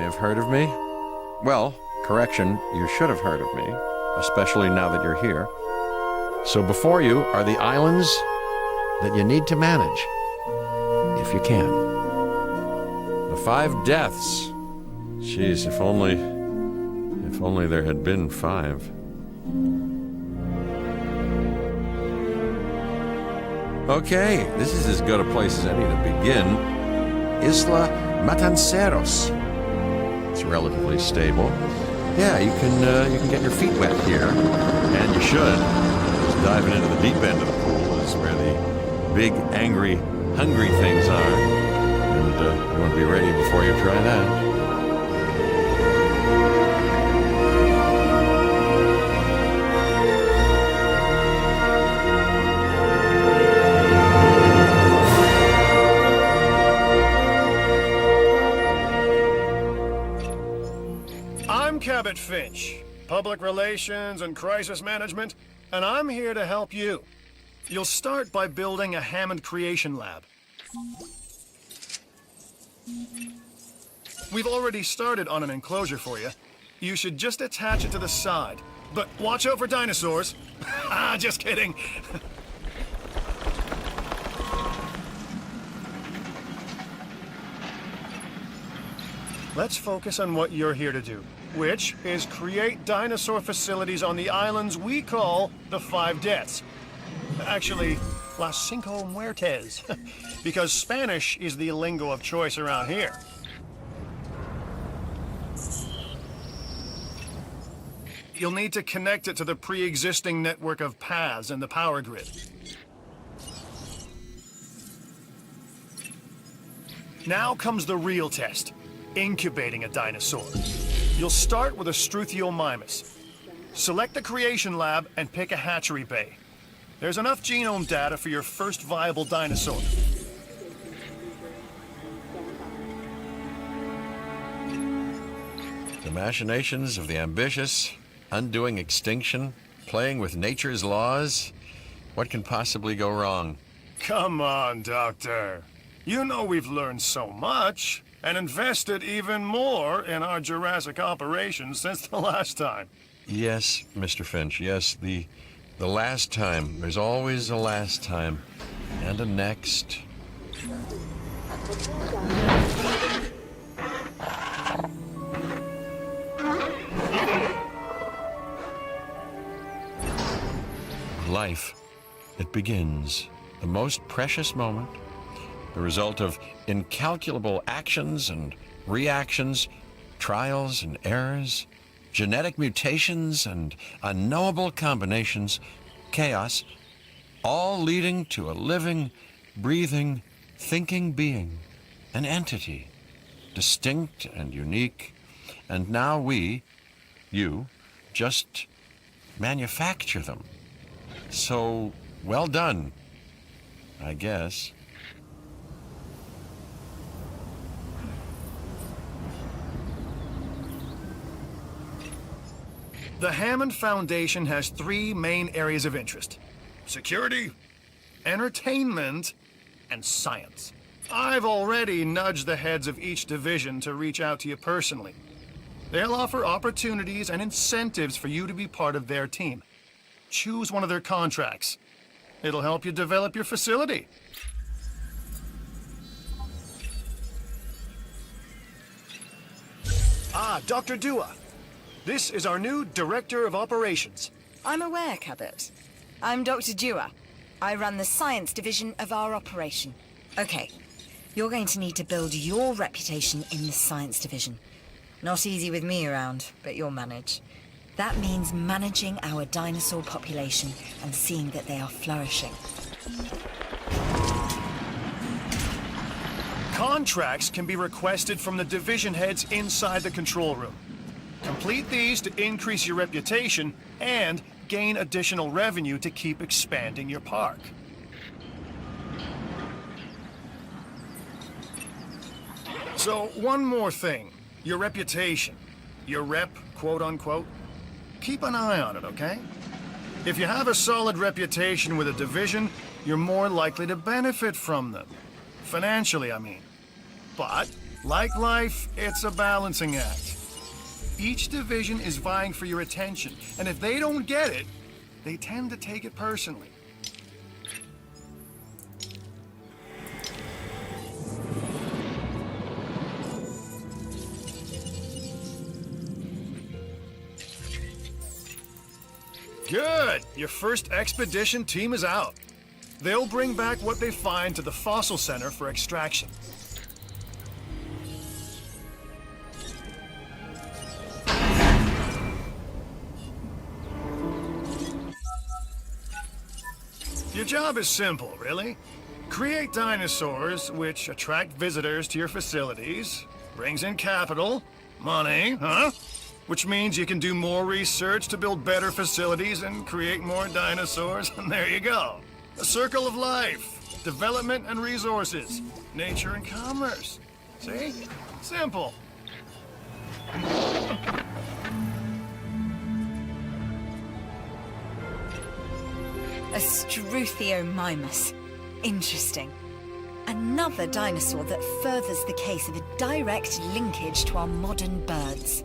have heard of me. Well, correction, you should have heard of me, especially now that you're here. So before you are the islands that you need to manage, if you can. The 5 deaths. Jeez, if only there had been 5. Okay, this is as good a place as any to begin. Isla Matanceros. It's relatively stable. Yeah, you can get your feet wet here, and you should. Just diving into the deep end of the pool is where the big, angry, hungry things are, and you want to be ready before you try that. Cabot Finch, Public Relations and Crisis Management, and I'm here to help you. You'll start by building a Hammond Creation Lab. We've already started on an enclosure for you. You should just attach it to the side. But watch out for dinosaurs. Ah, just kidding. Let's focus on what you're here to do, which is create dinosaur facilities on the islands we call the 5 Deaths. Actually, Las Cinco Muertes, because Spanish is the lingo of choice around here. You'll need to connect it to the pre-existing network of paths in the power grid. Now comes the real test. Incubating a dinosaur. You'll start with a Struthiomimus. Select the creation lab and pick a hatchery bay. There's enough genome data for your first viable dinosaur. The machinations of the ambitious, undoing extinction, playing with nature's laws. What can possibly go wrong? Come on, Doctor. You know we've learned so much. And invested even more in our Jurassic operations since the last time. Yes, Mr. Finch, yes, the last time. There's always a last time. And a next. Life, it begins. The most precious moment. The result of incalculable actions and reactions, trials and errors, genetic mutations and unknowable combinations, chaos, all leading to a living, breathing, thinking being, an entity, distinct and unique, and now we, you, just manufacture them. So, well done, I guess. The Hammond Foundation has 3 main areas of interest: security, entertainment, and science. I've already nudged the heads of each division to reach out to you personally. They'll offer opportunities and incentives for you to be part of their team. Choose one of their contracts. It'll help you develop your facility. Ah, Dr. Dua. This is our new Director of Operations. I'm aware, Cabot. I'm Dr. Dua. I run the science division of our operation. Okay, you're going to need to build your reputation in the science division. Not easy with me around, but you'll manage. That means managing our dinosaur population and seeing that they are flourishing. Contracts can be requested from the division heads inside the control room. Complete these to increase your reputation and gain additional revenue to keep expanding your park. So, one more thing. Your reputation. Your rep, quote unquote. Keep an eye on it, okay? If you have a solid reputation with a division, you're more likely to benefit from them. Financially, I mean. But, like life, it's a balancing act. Each division is vying for your attention, and if they don't get it, they tend to take it personally. Good! Your first expedition team is out. They'll bring back what they find to the fossil center for extraction. Your job is simple, really. Create dinosaurs which attract visitors to your facilities, brings in capital, money, huh? Which means you can do more research to build better facilities and create more dinosaurs, and there you go. A circle of life, development and resources, nature and commerce. See? Simple. A Struthiomimus. Interesting. Another dinosaur that furthers the case of a direct linkage to our modern birds.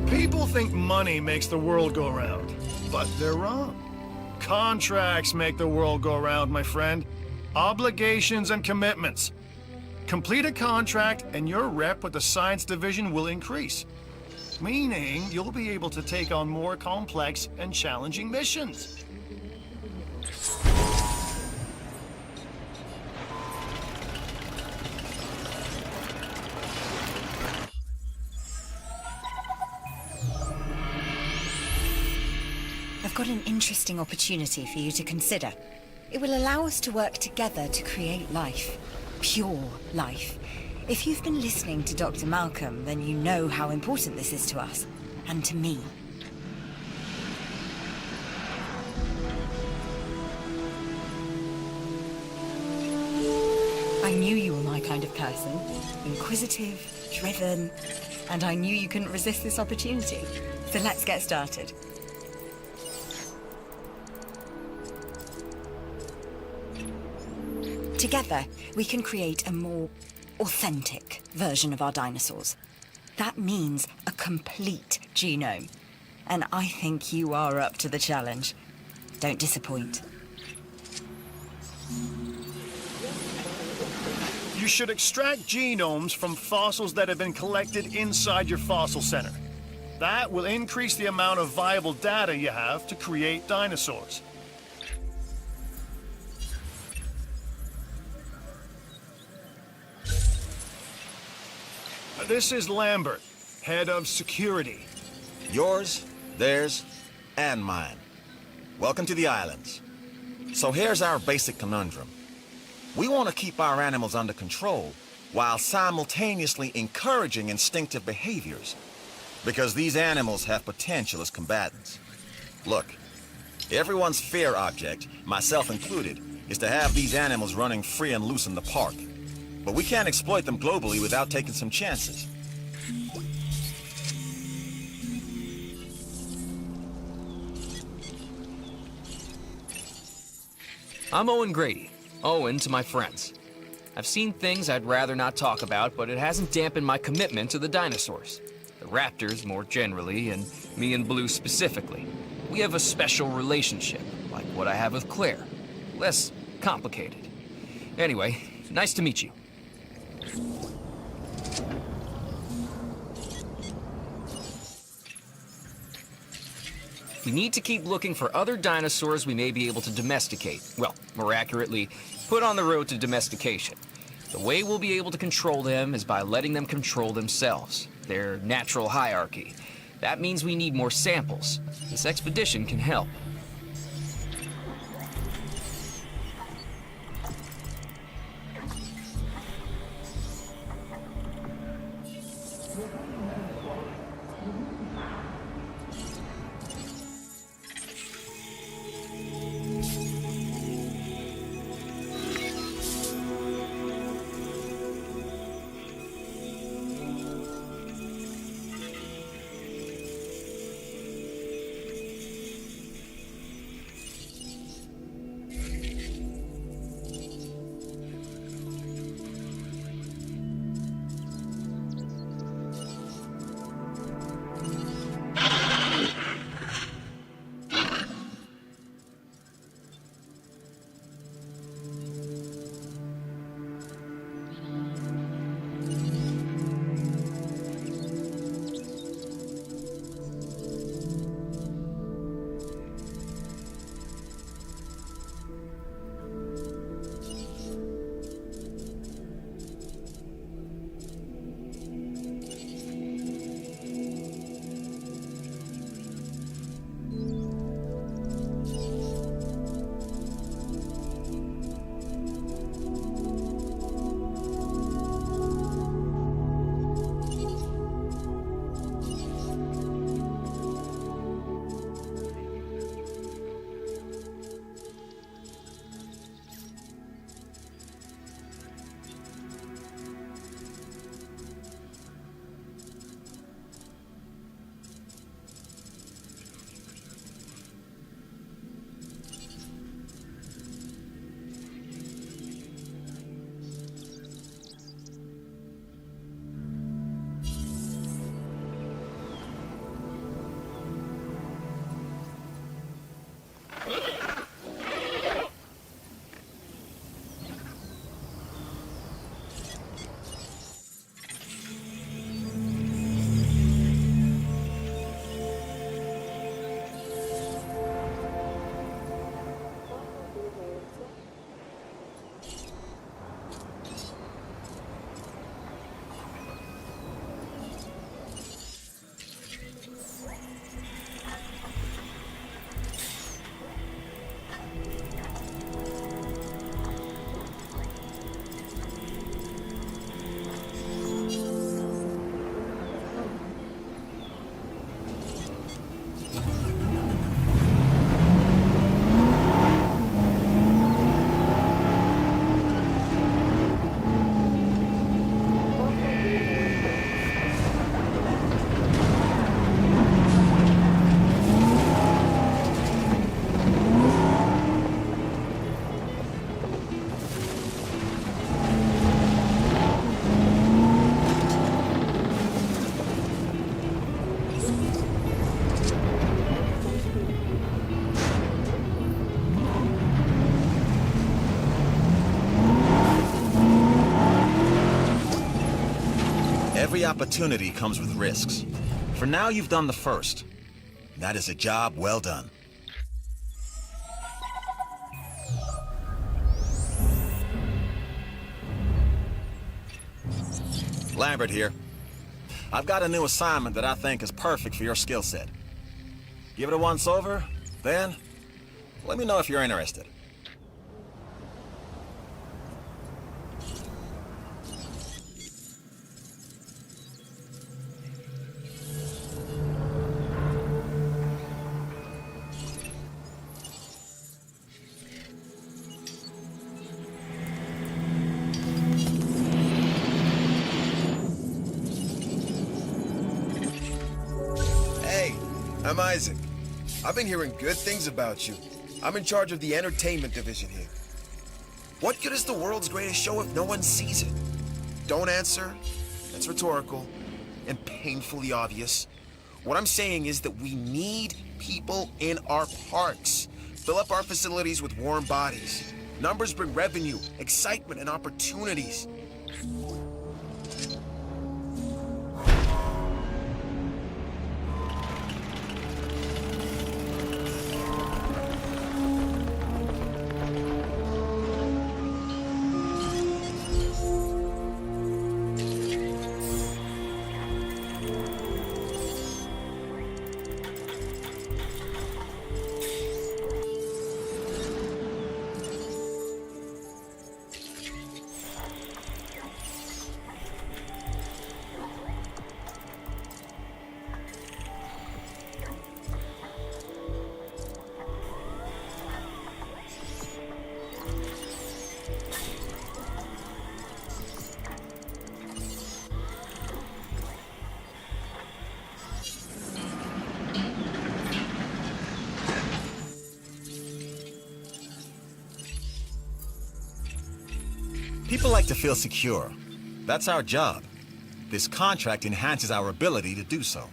People think money makes the world go round, but they're wrong. Contracts make the world go round, my friend. Obligations and commitments. Complete a contract and your rep with the science division will increase. Meaning you'll be able to take on more complex and challenging missions. I've got an interesting opportunity for you to consider. It will allow us to work together to create life. Pure life. If you've been listening to Dr. Malcolm, then you know how important this is to us. And to me. I knew you were my kind of person. Inquisitive, driven, and I knew you couldn't resist this opportunity. So let's get started. Together, we can create a more authentic version of our dinosaurs. That means a complete genome. And I think you are up to the challenge. Don't disappoint. You should extract genomes from fossils that have been collected inside your fossil center. That will increase the amount of viable data you have to create dinosaurs. This is Lambert, head of security. Yours, theirs, and mine. Welcome to the islands. So here's our basic conundrum. We want to keep our animals under control while simultaneously encouraging instinctive behaviors, because these animals have potential as combatants. Look, everyone's fear object, myself included, is to have these animals running free and loose in the park. But we can't exploit them globally without taking some chances. I'm Owen Grady. Owen to my friends. I've seen things I'd rather not talk about, but it hasn't dampened my commitment to the dinosaurs. The raptors more generally, and me and Blue specifically. We have a special relationship, like what I have with Claire. Less complicated. Anyway, nice to meet you. We need to keep looking for other dinosaurs we may be able to domesticate. Well, more accurately, put on the road to domestication. The way we'll be able to control them is by letting them control themselves, their natural hierarchy. That means we need more samples. This expedition can help. Every opportunity comes with risks. For now, you've done the first. That is a job well done. Lambert here. I've got a new assignment that I think is perfect for your skill set. Give it a once over, then let me know if you're interested. I'm Isaac. I've been hearing good things about you. I'm in charge of the entertainment division here. What good is the world's greatest show if no one sees it? Don't answer. That's rhetorical and painfully obvious. What I'm saying is that we need people in our parks. Fill up our facilities with warm bodies. Numbers bring revenue, excitement, and opportunities. People like to feel secure. That's our job. This contract enhances our ability to do so.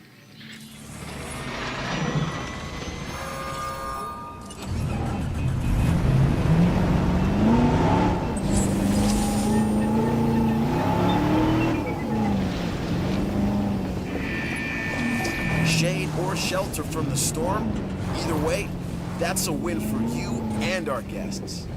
Shade or shelter from the storm, either way, that's a win for you and our guests.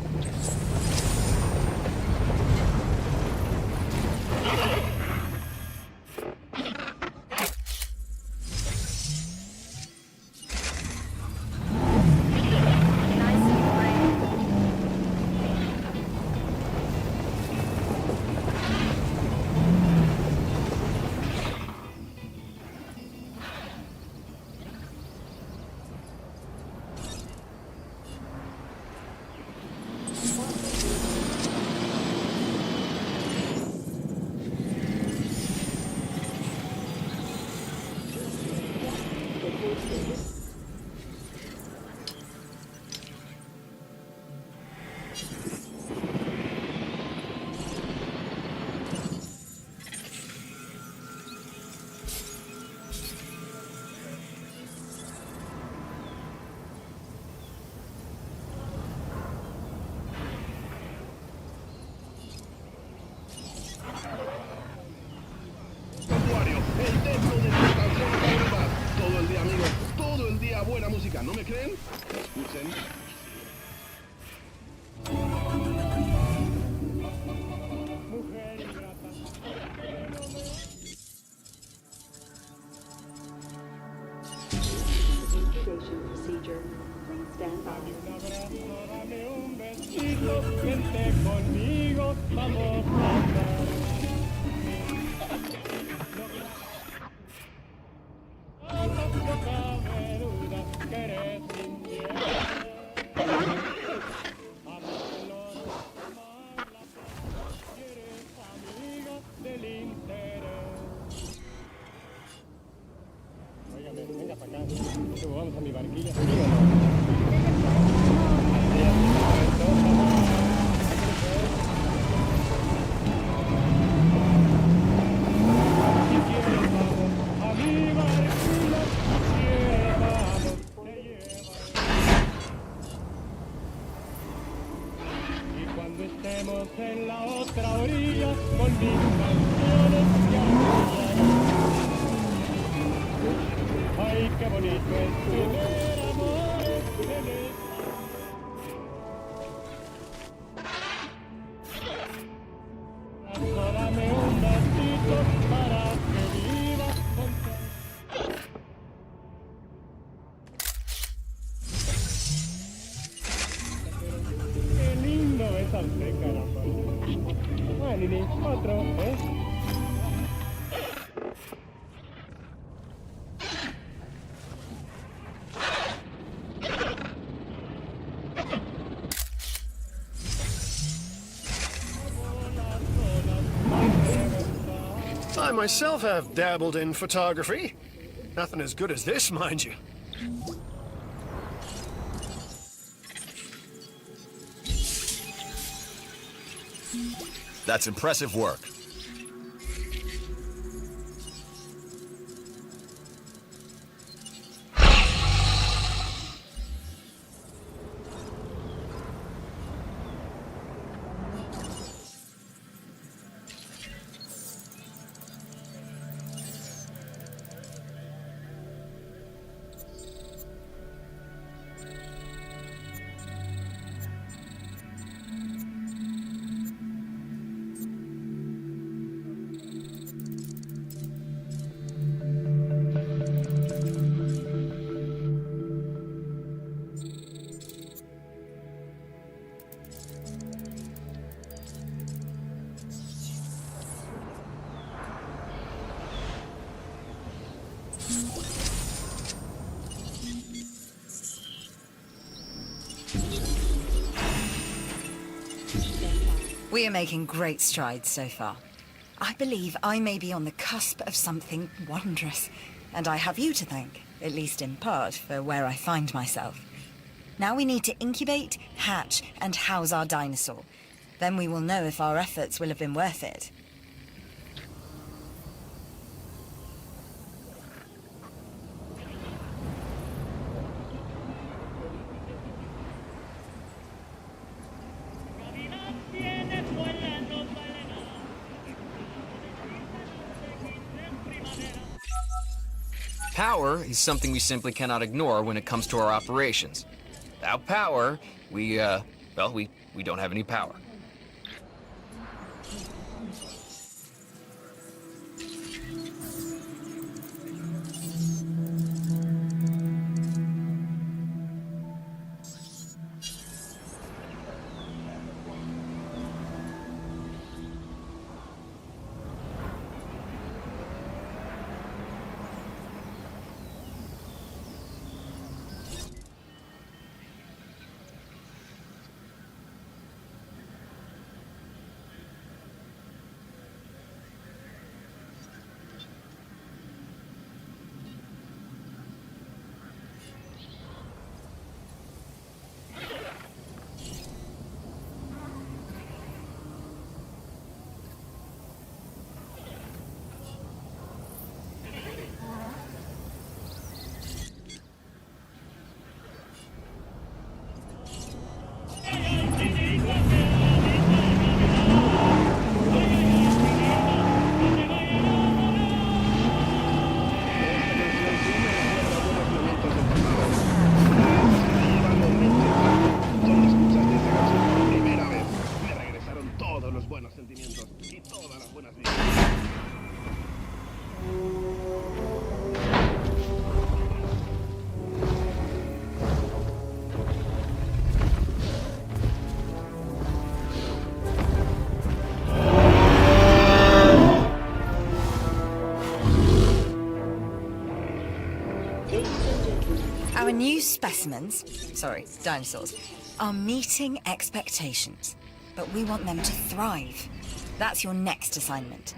Buena música, ¿no me creen? Escuchen. Vente conmigo, vamos a andar. No cabe duda que eres infiel. Amas el oro, amas la plata, y eres amiga del interés. Óigame, venga para acá. Vamos a mi barquilla. Estemos en la otra orilla con mis canciones y arrullaré. Ay, qué bonito es tener amores en esta. Dame un besito para que viva contento. Qué lindo besarte, caramba. Ah, Lili, otro, ¿eh? I myself have dabbled in photography. Nothing as good as this, mind you. That's impressive work. We are making great strides so far. I believe I may be on the cusp of something wondrous, and I have you to thank, at least in part, for where I find myself. Now we need to incubate, hatch, and house our dinosaur. Then we will know if our efforts will have been worth it. Power is something we simply cannot ignore when it comes to our operations. Without power, we don't have any power. dinosaurs, are meeting expectations. But we want them to thrive. That's your next assignment.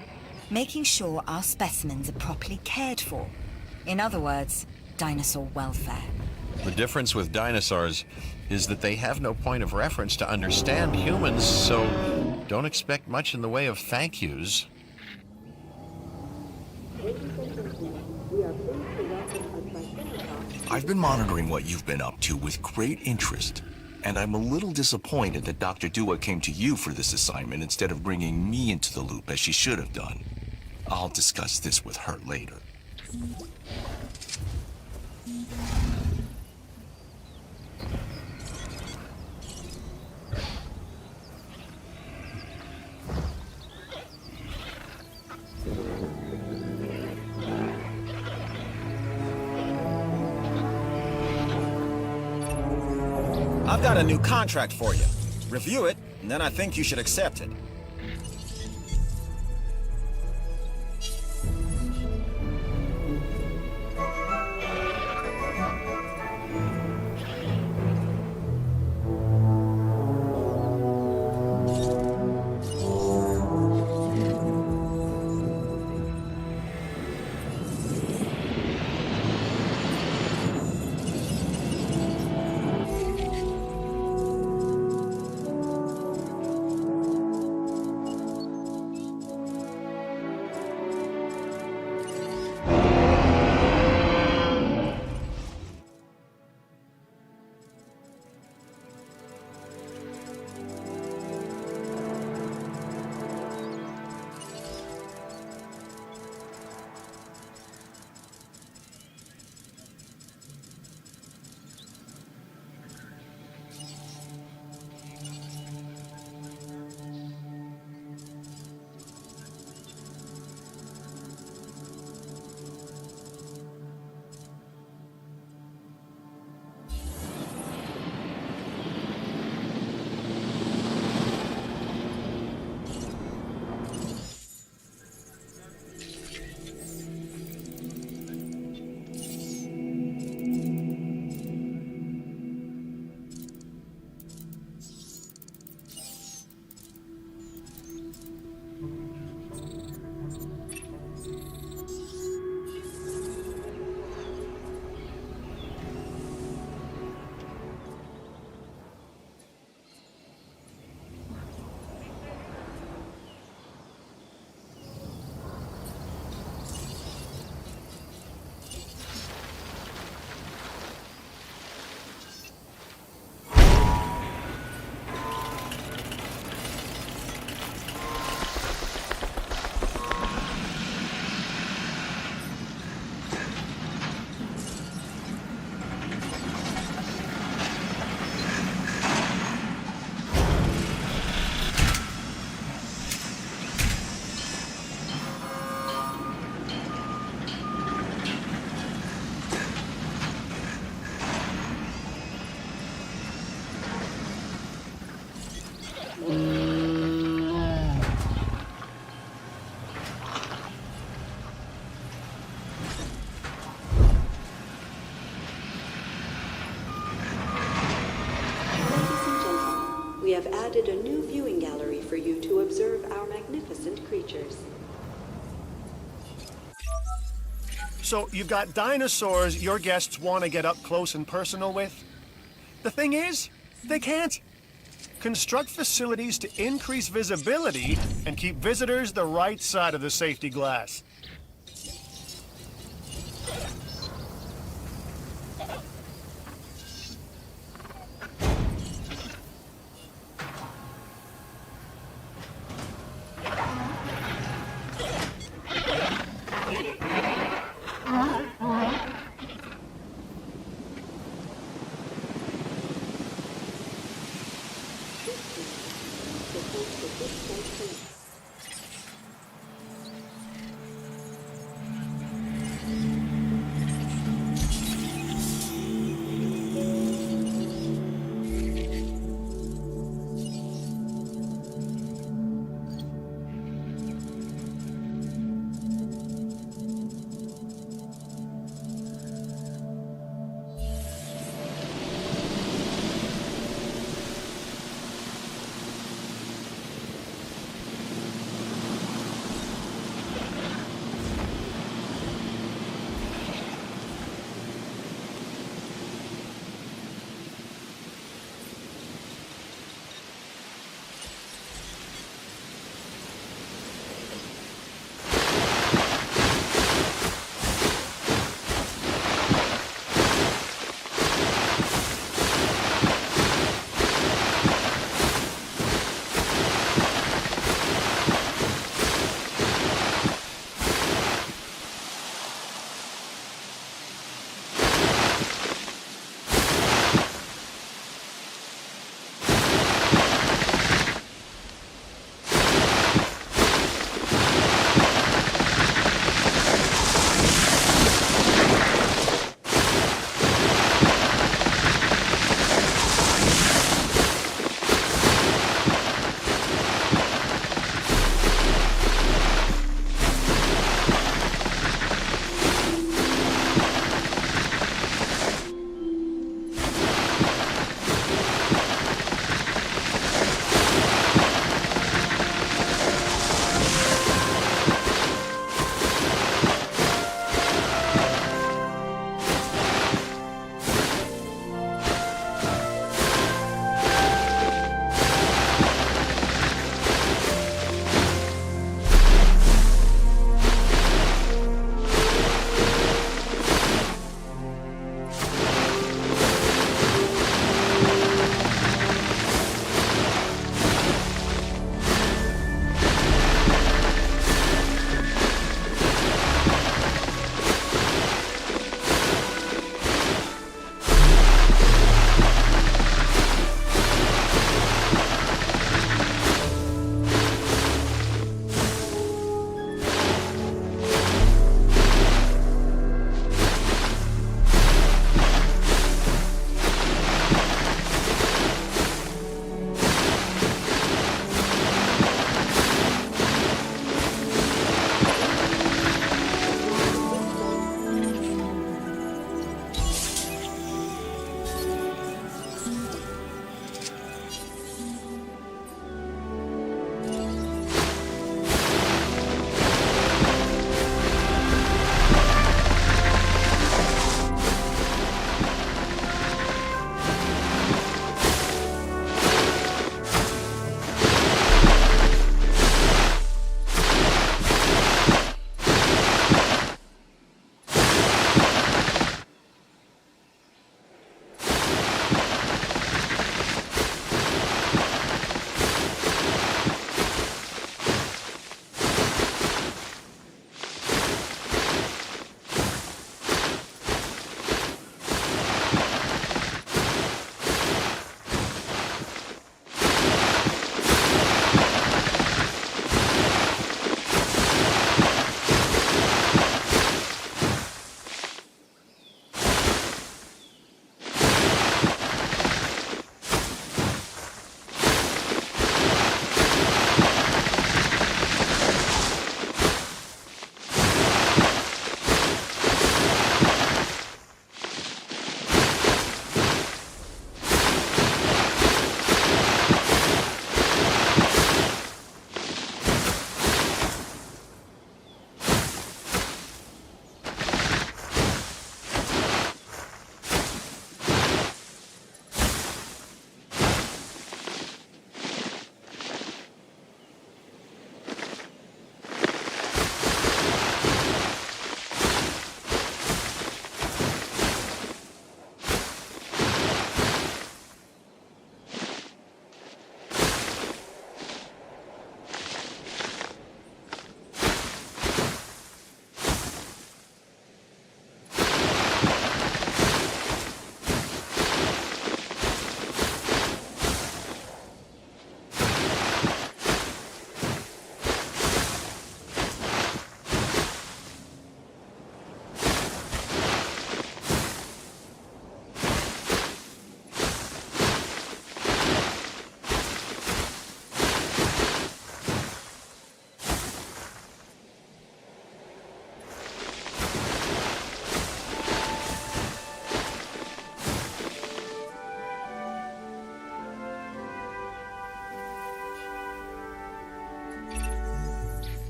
Making sure our specimens are properly cared for. In other words, dinosaur welfare. The difference with dinosaurs is that they have no point of reference to understand humans, so don't expect much in the way of thank yous. I've been monitoring what you've been up to with great interest, and I'm a little disappointed that Dr. Dua came to you for this assignment instead of bringing me into the loop as she should have done. I'll discuss this with her later. I've got a new contract for you. Review it, and then I think you should accept it. We have added a new viewing gallery for you to observe our magnificent creatures. So you've got dinosaurs your guests want to get up close and personal with? The thing is, they can't. Construct facilities to increase visibility and keep visitors the right side of the safety glass.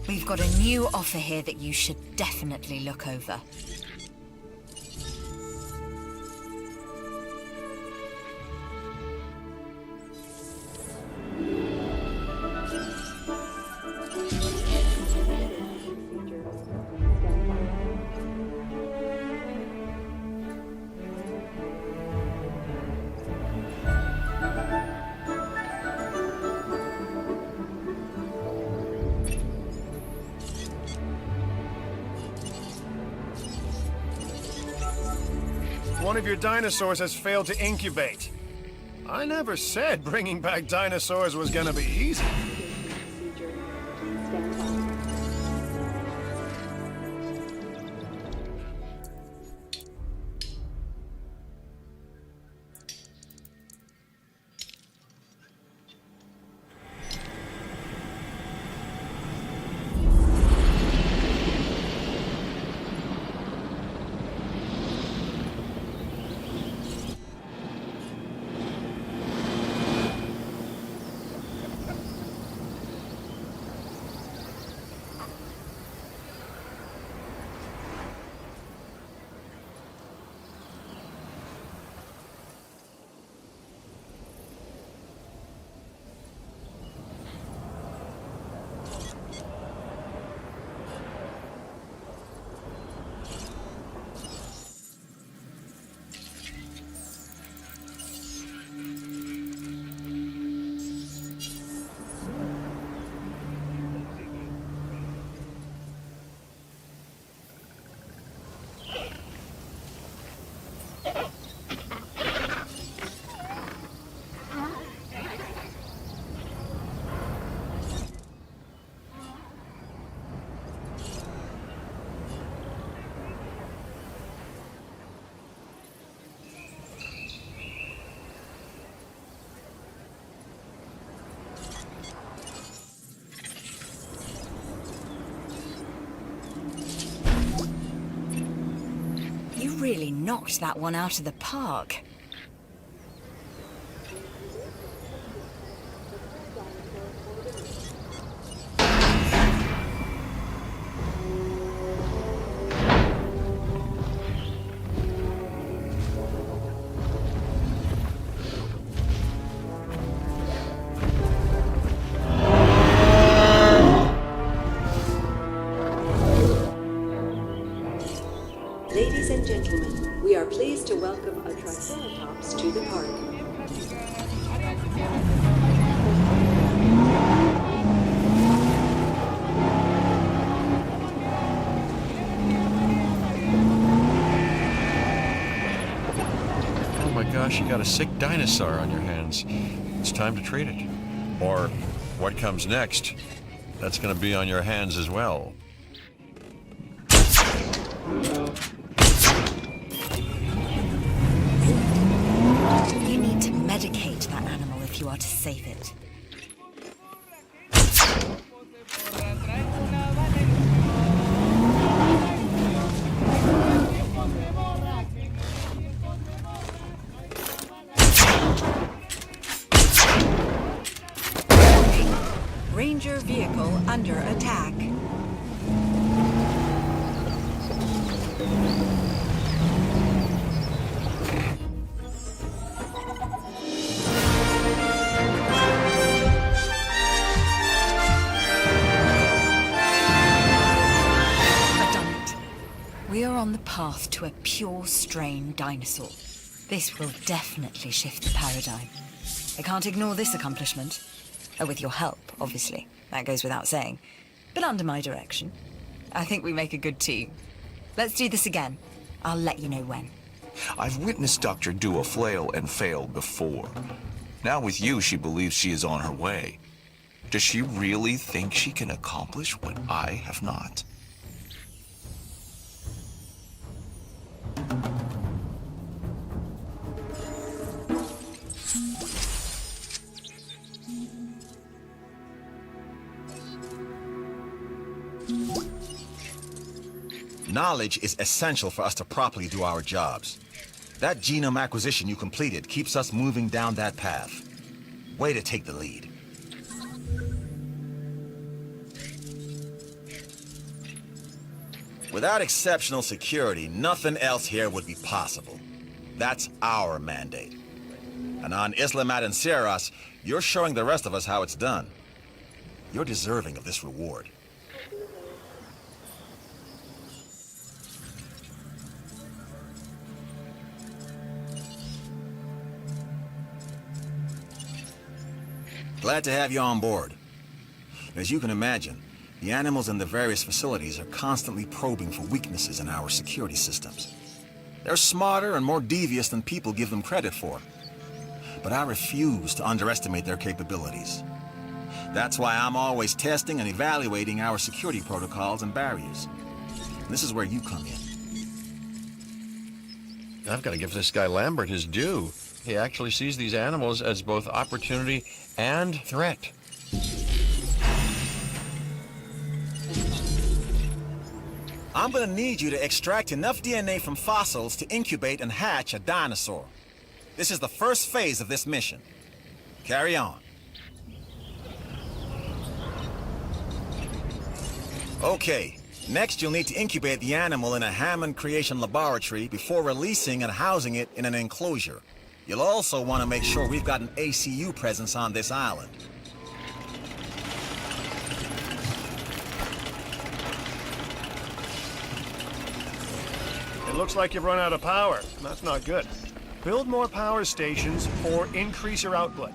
We've got a new offer here that you should definitely look over. One of your dinosaurs has failed to incubate. I never said bringing back dinosaurs was gonna be easy. Procedure. Stand by. You really knocked that one out of the park. Ladies and gentlemen, we are pleased to welcome a Triceratops to the park. Oh my gosh, you got a sick dinosaur on your hands. It's time to treat it. Or what comes next, that's gonna be on your hands as well. You need to medicate that animal if you are to save it. Ranger vehicle under attack. I've done it. We are on the path to a pure strain dinosaur. This will definitely shift the paradigm. I can't ignore this accomplishment. With your help, obviously. That goes without saying. But under my direction. I think we make a good team. Let's do this again. I'll let you know when. I've witnessed Dr. Dua flail and fail before. Now with you, she believes she is on her way. Does she really think she can accomplish what I have not? Knowledge is essential for us to properly do our jobs. That genome acquisition you completed keeps us moving down that path. Way to take the lead. Without exceptional security, nothing else here would be possible. That's our mandate. And on Isla Matanceros, you're showing the rest of us how it's done. You're deserving of this reward. Glad to have you on board. As you can imagine, the animals in the various facilities are constantly probing for weaknesses in our security systems. They're smarter and more devious than people give them credit for. But I refuse to underestimate their capabilities. That's why I'm always testing and evaluating our security protocols and barriers. This is where you come in. I've got to give this guy Lambert his due. He actually sees these animals as both opportunity and threat. I'm gonna need you to extract enough DNA from fossils to incubate and hatch a dinosaur. This is the first phase of this mission. Carry on. Okay, next you'll need to incubate the animal in a Hammond creation laboratory before releasing and housing it in an enclosure. You'll also want to make sure we've got an ACU presence on this island. It looks like you've run out of power. That's not good. Build more power stations or increase your output.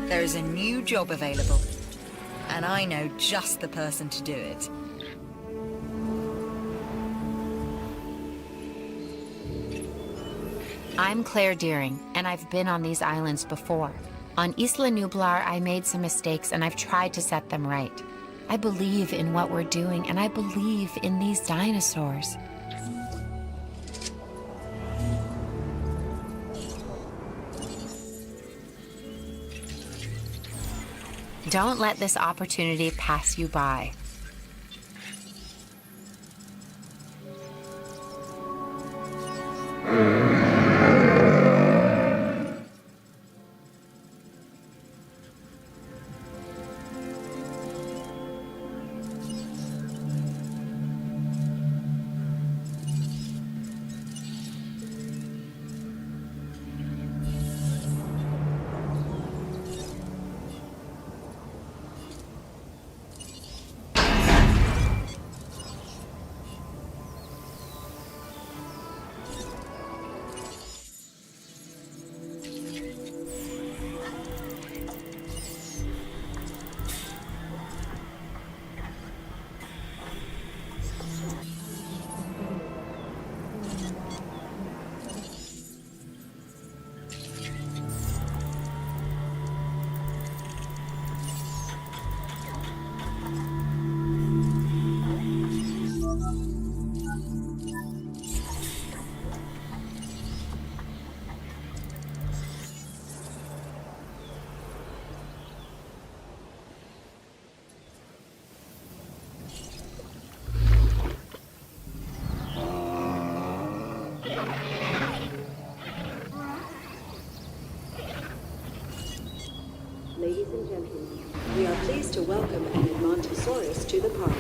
There is a new job available, and I know just the person to do it. I'm Claire Deering, and I've been on these islands before. On Isla Nublar, I made some mistakes, and I've tried to set them right. I believe in what we're doing, and I believe in these dinosaurs. Don't let this opportunity pass you by. Ladies and gentlemen, we are pleased to welcome an Edmontosaurus to the park.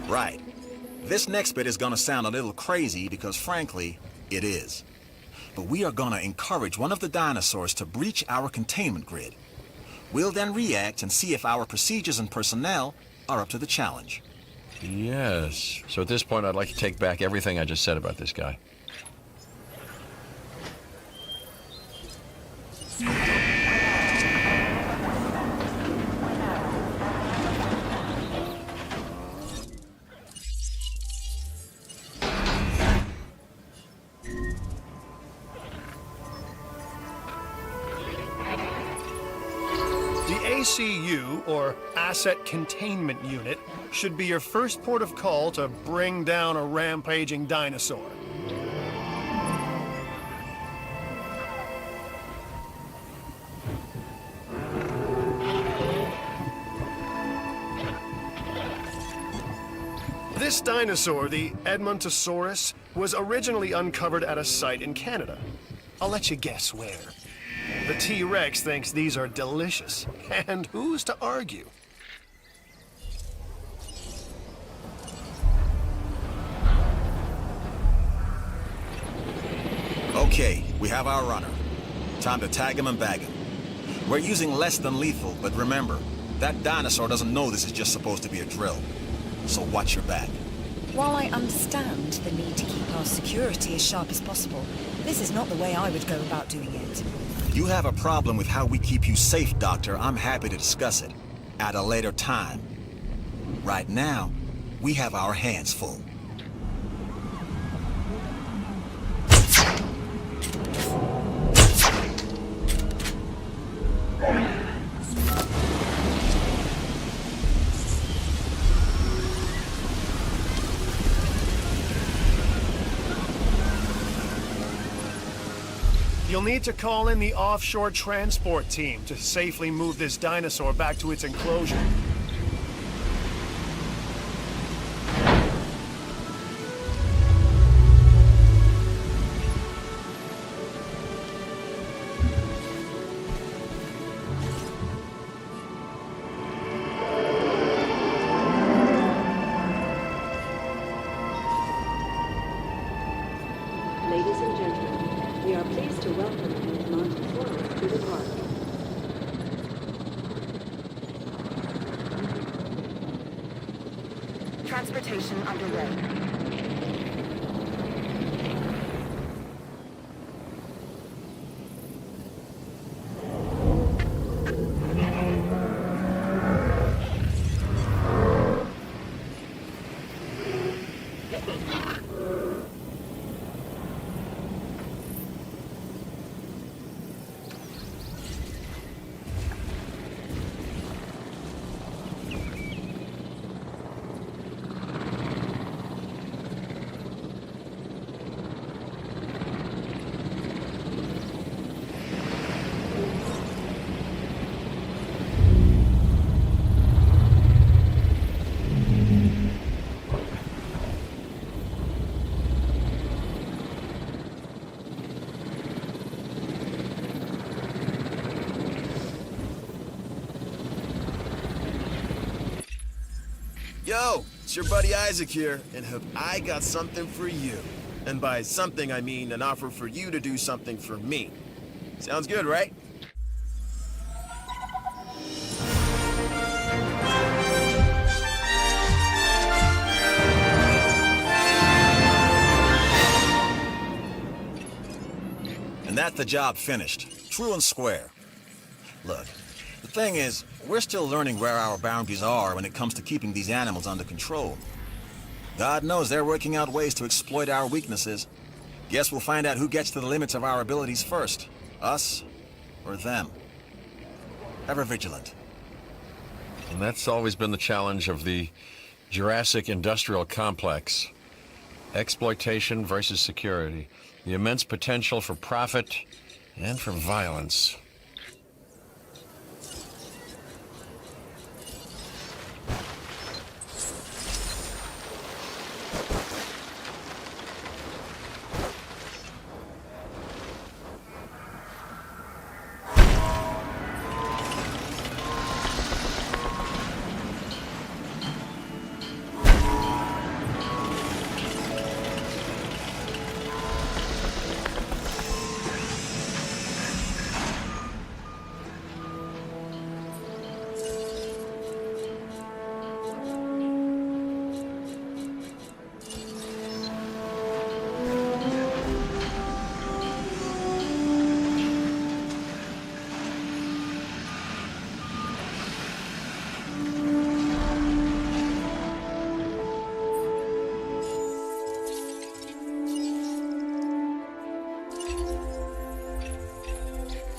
Right. This next bit is gonna sound a little crazy because frankly, it is. But we are gonna encourage one of the dinosaurs to breach our containment grid. We'll then react and see if our procedures and personnel are up to the challenge. Yes. So at this point, I'd like to take back everything I just said about this guy. The ACU, or Asset Containment Unit, should be your first port of call to bring down a rampaging dinosaur. This dinosaur, the Edmontosaurus, was originally uncovered at a site in Canada. I'll let you guess where. The T-Rex thinks these are delicious, and who's to argue? Okay, we have our runner. Time to tag him and bag him. We're using less than lethal, but remember, that dinosaur doesn't know this is just supposed to be a drill. So watch your back. While I understand the need to keep our security as sharp as possible, this is not the way I would go about doing it. You have a problem with how we keep you safe, Doctor. I'm happy to discuss it at a later time. Right now, we have our hands full. You'll need to call in the offshore transport team to safely move this dinosaur back to its enclosure. Ladies and gentlemen, we are pleased to welcome Edmontosaurus to the park. Transportation underway. Yo, it's your buddy Isaac here, and have I got something for you. And by something, I mean an offer for you to do something for me. Sounds good, right? And that's the job finished. True and square. Look, the thing is, we're still learning where our boundaries are when it comes to keeping these animals under control. God knows they're working out ways to exploit our weaknesses. Guess we'll find out who gets to the limits of our abilities first. Us or them. Ever vigilant. And that's always been the challenge of the Jurassic industrial complex. Exploitation versus security. The immense potential for profit and for violence.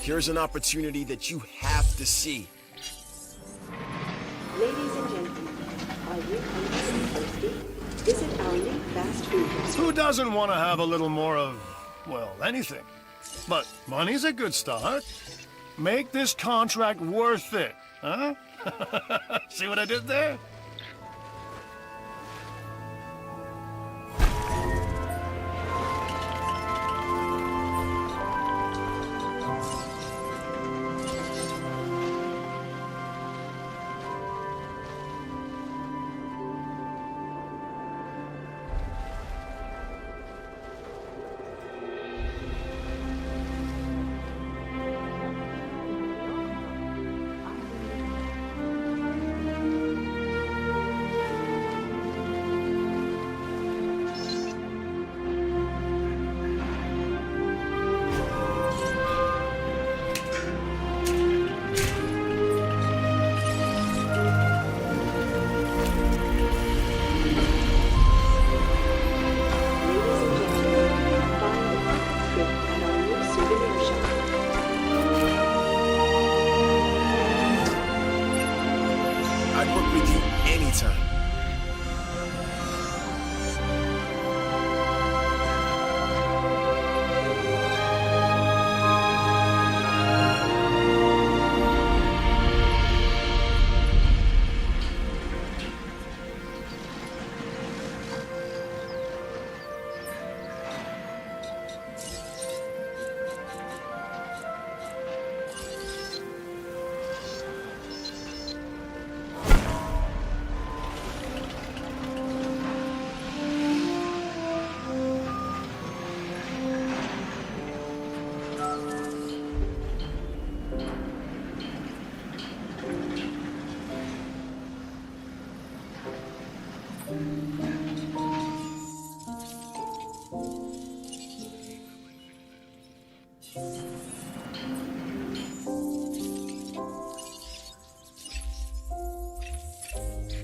Here's an opportunity that you have to see. Ladies and gentlemen, are you hungry and thirsty? Visit our new fast food restaurant. Who doesn't want to have a little more of, well, anything? But money's a good start. Make this contract worth it, huh? See what I did there? I'd work with you anytime.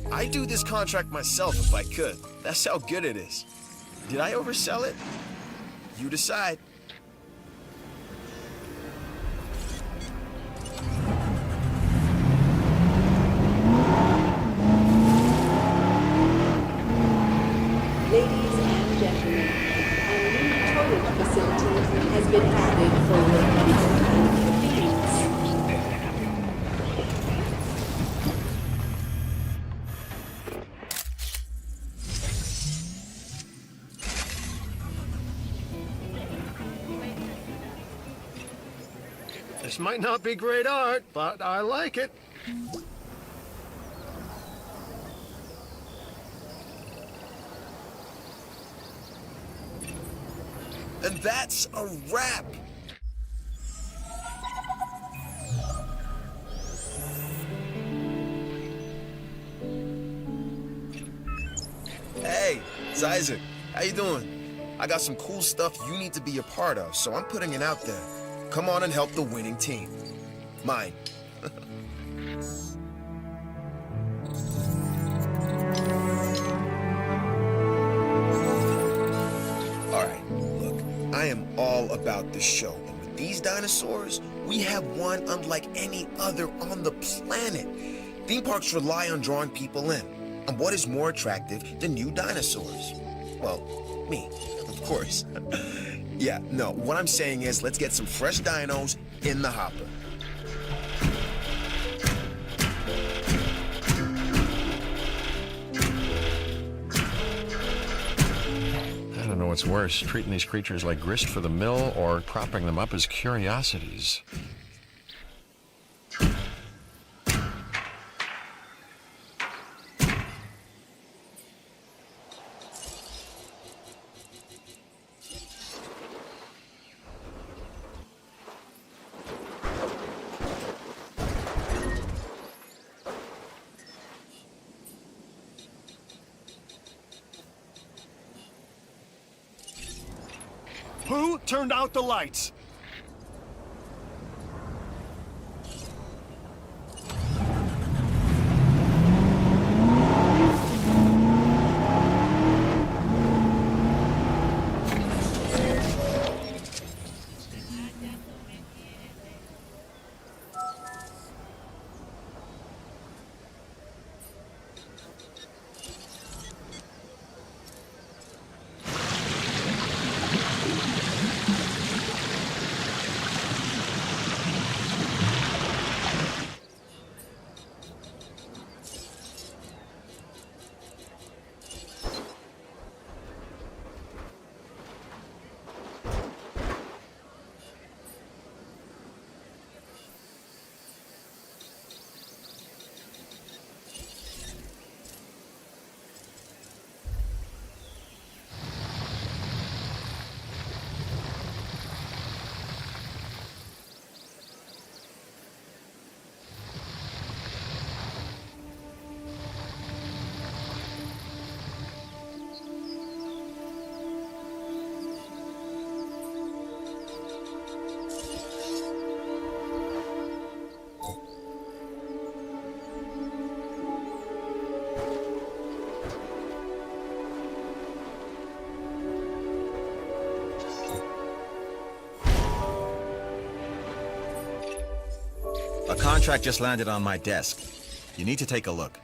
I'd do this contract myself if I could. That's how good it is. Did I oversell it? You decide. Ladies and gentlemen, a new toilet facility has been added for your comfort and convenience. This might not be great art, but I like it. And that's a wrap. Hey, it's Isaac. How you doing? I got some cool stuff you need to be a part of, so I'm putting it out there. Come on and help the winning team. Mine. Alright, look, I am all about this show, and with these dinosaurs, we have one unlike any other on the planet. Theme parks rely on drawing people in, and what is more attractive than new dinosaurs? Well, me, of course. Yeah, no, what I'm saying is let's get some fresh dinos in the hopper. I don't know what's worse, treating these creatures like grist for the mill or propping them up as curiosities. Who turned out the lights? contract just landed on my desk. You need to take a look.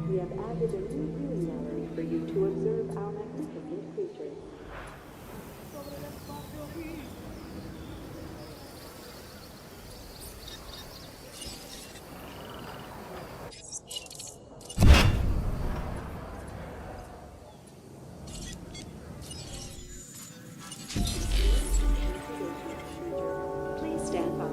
We have added a new viewing gallery for you to observe our magnificent creatures. Please stand by.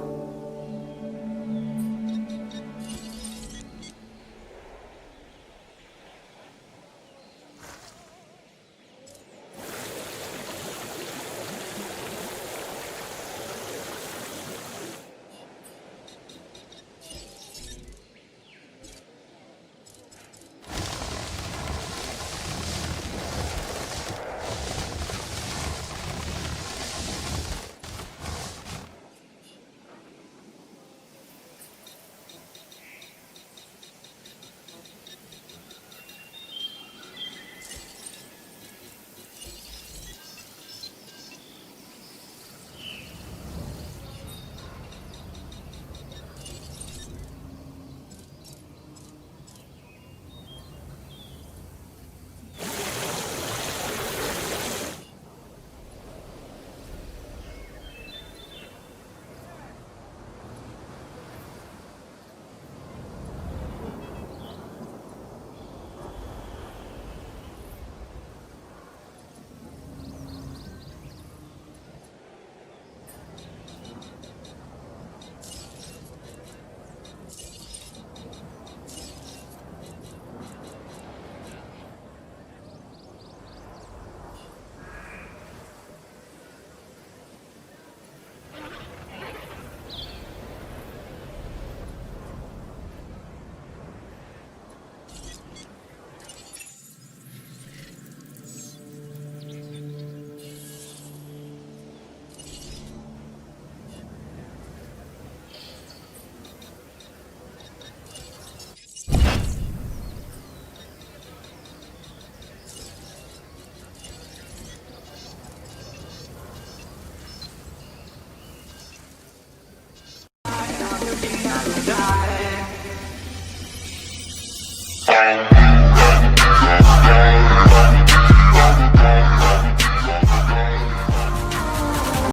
Die.